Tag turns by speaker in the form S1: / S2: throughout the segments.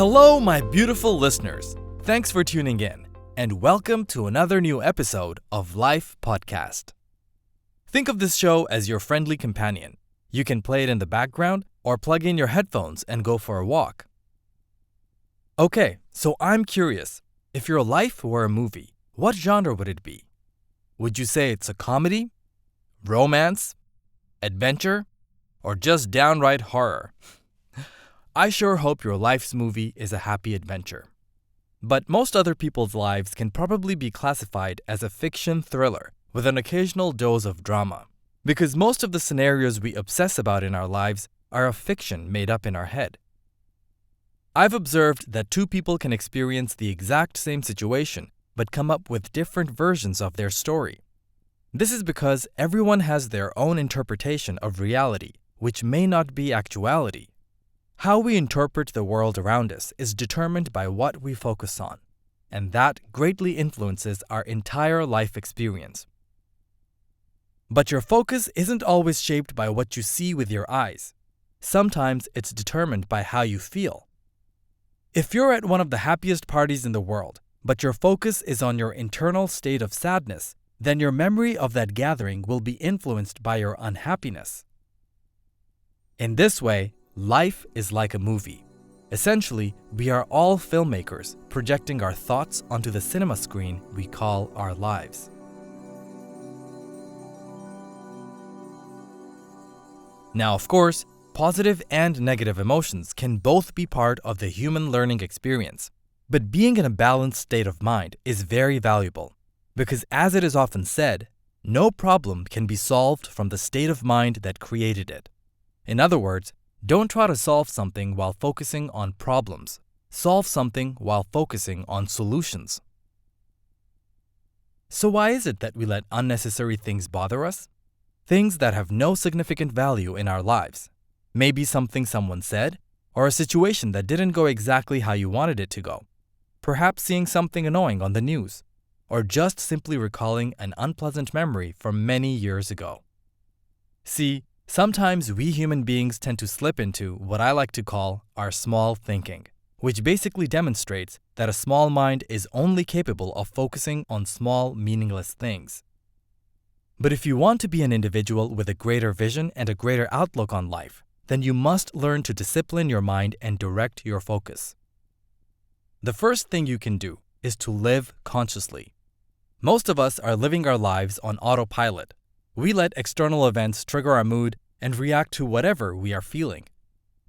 S1: Hello, my beautiful listeners. Thanks for tuning in, and welcome to another new episode of Life Podcast. Think of this show as your friendly companion. You can play it in the background or plug in your headphones and go for a walk. Okay, so I'm curious. If your life were a movie, what genre would it be? Would you say it's a comedy, romance, adventure, or just downright horror? I sure hope your life's movie is a happy adventure. But most other people's lives can probably be classified as a fiction thriller with an occasional dose of drama, because most of the scenarios we obsess about in our lives are a fiction made up in our head. I've observed that two people can experience the exact same situation but come up with different versions of their story. This is because everyone has their own interpretation of reality, which may not be actuality. How we interpret the world around us is determined by what we focus on, and that greatly influences our entire life experience. But your focus isn't always shaped by what you see with your eyes. Sometimes it's determined by how you feel. If you're at one of the happiest parties in the world, but your focus is on your internal state of sadness, then your memory of that gathering will be influenced by your unhappiness. In this way, life is like a movie. Essentially, we are all filmmakers projecting our thoughts onto the cinema screen we call our lives. Now, of course, positive and negative emotions can both be part of the human learning experience. But being in a balanced state of mind is very valuable, because as it is often said, no problem can be solved from the state of mind that created it. In other words, don't try to solve something while focusing on problems. Solve something while focusing on solutions. So why is it that we let unnecessary things bother us? Things that have no significant value in our lives. Maybe something someone said, or a situation that didn't go exactly how you wanted it to go. Perhaps seeing something annoying on the news, or just simply recalling an unpleasant memory from many years ago. See, sometimes we human beings tend to slip into what I like to call our small thinking, which basically demonstrates that a small mind is only capable of focusing on small, meaningless things. But if you want to be an individual with a greater vision and a greater outlook on life, then you must learn to discipline your mind and direct your focus. The first thing you can do is to live consciously. Most of us are living our lives on autopilot. We let external events trigger our mood and react to whatever we are feeling.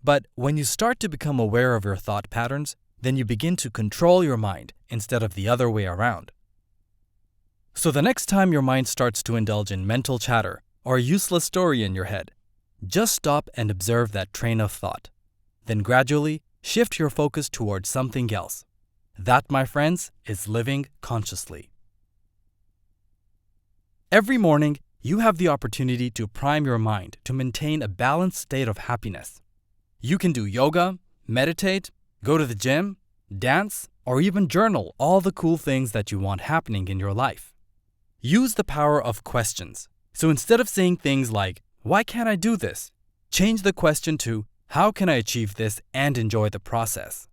S1: But when you start to become aware of your thought patterns, then you begin to control your mind instead of the other way around. So the next time your mind starts to indulge in mental chatter or a useless story in your head, just stop and observe that train of thought. Then gradually shift your focus towards something else. That, my friends, is living consciously. Every morning, you have the opportunity to prime your mind to maintain a balanced state of happiness. You can do yoga, meditate, go to the gym, dance, or even journal all the cool things that you want happening in your life. Use the power of questions. So instead of saying things like, "Why can't I do this?" change the question to, "How can I achieve this and enjoy the process?"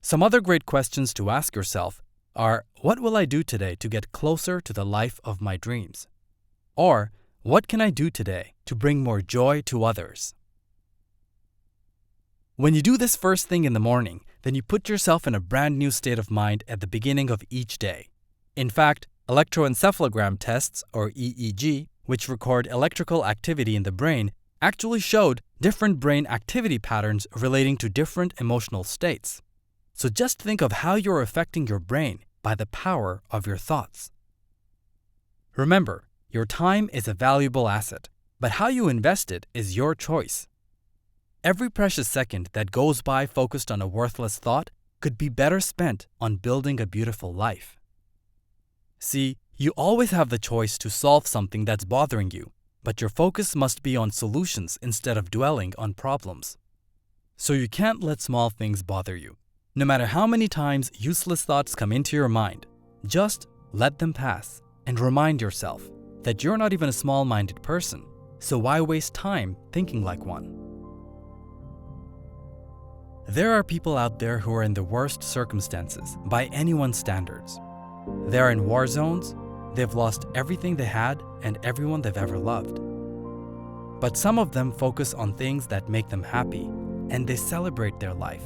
S1: Some other great questions to ask yourself are, what will I do today to get closer to the life of my dreams? Or, what can I do today to bring more joy to others? When you do this first thing in the morning, then you put yourself in a brand new state of mind at the beginning of each day. In fact, electroencephalogram tests, or EEG, which record electrical activity in the brain, actually showed different brain activity patterns relating to different emotional states. So just think of how you're affecting your brain by the power of your thoughts. Remember, your time is a valuable asset, but how you invest it is your choice. Every precious second that goes by focused on a worthless thought could be better spent on building a beautiful life. See, you always have the choice to solve something that's bothering you, but your focus must be on solutions instead of dwelling on problems. So you can't let small things bother you. No matter how many times useless thoughts come into your mind, just let them pass and remind yourself that you're not even a small-minded person, so why waste time thinking like one? There are people out there who are in the worst circumstances by anyone's standards. They're in war zones, they've lost everything they had and everyone they've ever loved. But some of them focus on things that make them happy, and they celebrate their life.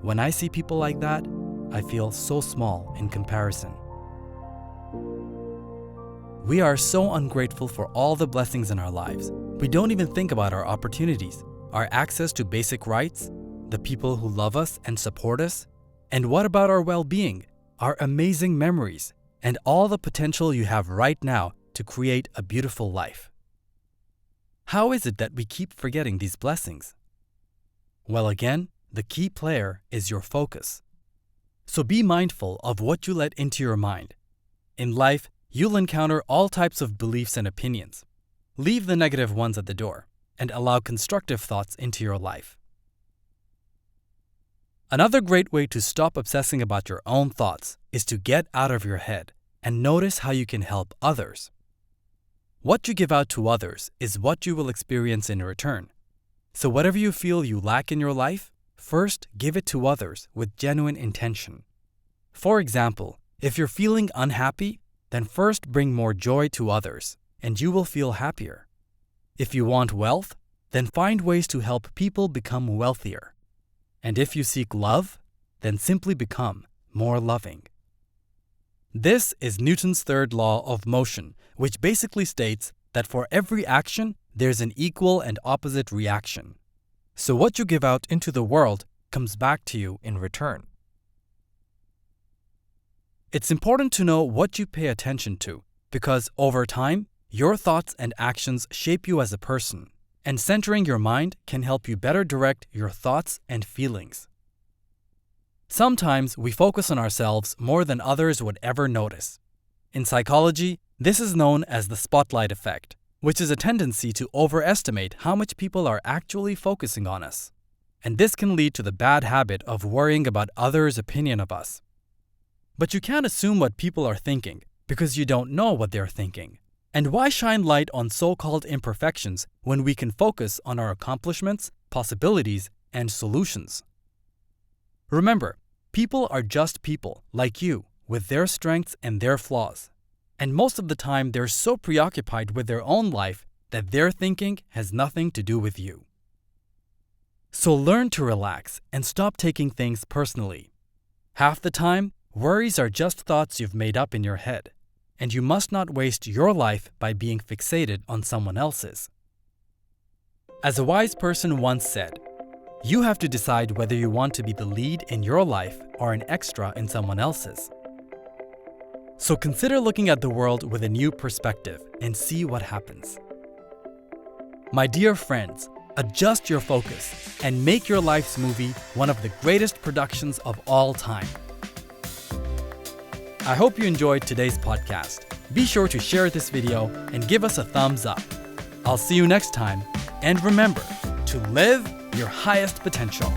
S1: When I see people like that, I feel so small in comparison. We are so ungrateful for all the blessings in our lives. We don't even think about our opportunities, our access to basic rights, the people who love us and support us. And what about our well-being, our amazing memories, and all the potential you have right now to create a beautiful life? How is it that we keep forgetting these blessings? Well, again, the key player is your focus. So be mindful of what you let into your mind. In life, you'll encounter all types of beliefs and opinions. Leave the negative ones at the door and allow constructive thoughts into your life. Another great way to stop obsessing about your own thoughts is to get out of your head and notice how you can help others. What you give out to others is what you will experience in return. So whatever you feel you lack in your life, first give it to others with genuine intention. For example, if you're feeling unhappy, then first bring more joy to others, and you will feel happier. If you want wealth, then find ways to help people become wealthier. And if you seek love, then simply become more loving. This is Newton's third law of motion, which basically states that for every action, there's an equal and opposite reaction. So what you give out into the world comes back to you in return. It's important to know what you pay attention to, because over time, your thoughts and actions shape you as a person, and centering your mind can help you better direct your thoughts and feelings. Sometimes we focus on ourselves more than others would ever notice. In psychology, this is known as the spotlight effect, which is a tendency to overestimate how much people are actually focusing on us. And this can lead to the bad habit of worrying about others' opinion of us. But you can't assume what people are thinking because you don't know what they're thinking. And why shine light on so-called imperfections when we can focus on our accomplishments, possibilities, and solutions? Remember, people are just people, like you, with their strengths and their flaws. And most of the time, they're so preoccupied with their own life that their thinking has nothing to do with you. So learn to relax and stop taking things personally. Half the time, worries are just thoughts you've made up in your head. And you must not waste your life by being fixated on someone else's. As a wise person once said, you have to decide whether you want to be the lead in your life or an extra in someone else's. So consider looking at the world with a new perspective and see what happens. My dear friends, adjust your focus and make your life's movie one of the greatest productions of all time. I hope you enjoyed today's podcast. Be sure to share this video and give us a thumbs up. I'll see you next time, and remember to live your highest potential.